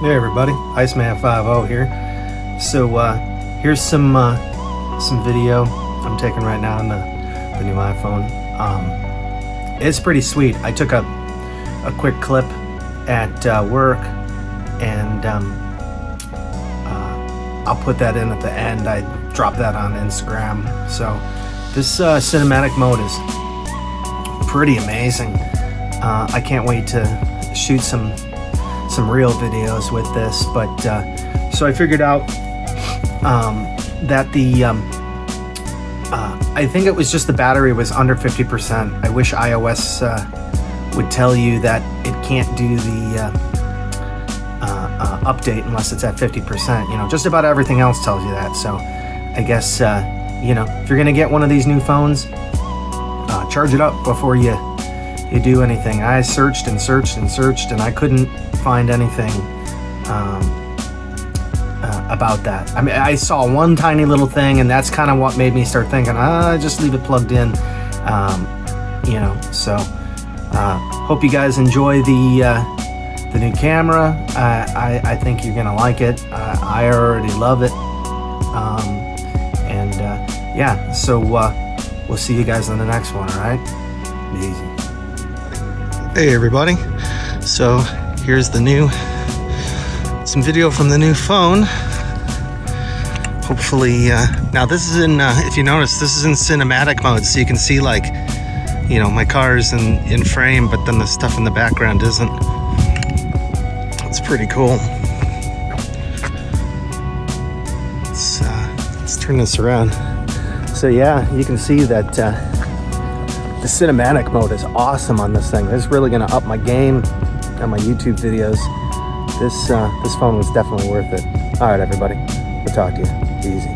Hey everybody, Iceman50 here. So here's some video I'm taking right now on the new iPhone. It's pretty sweet. I took a quick clip at work, and I'll put that in at the end. I dropped that on Instagram. So this cinematic mode is pretty amazing. I can't wait to shoot some real videos with this, but so I figured out that I think it was just the battery was under 50%. I wish iOS would tell you that it can't do the update unless it's at 50%. You know, just about everything else tells you that. So I guess you know, if you're gonna get one of these new phones, charge it up before you do anything. I searched and searched and searched, and I couldn't find anything about that. I mean, I saw one tiny little thing, and that's kind of what made me start thinking, just leave it plugged in. You know, so hope you guys enjoy the new camera. I think you're gonna like it. I already love it. And yeah, so we'll see you guys on the next one. All right, easy. Hey everybody, so here's some video from the new phone. Hopefully, now this is in, if you notice, this is in cinematic mode, so you can see, like, you know, my car's in frame, but then the stuff in the background isn't. It's pretty cool. Let's turn this around. So yeah, you can see that the cinematic mode is awesome on this thing. This is really gonna up my game on my YouTube videos. This phone was definitely worth it. All right, everybody, we'll talk to you. Easy.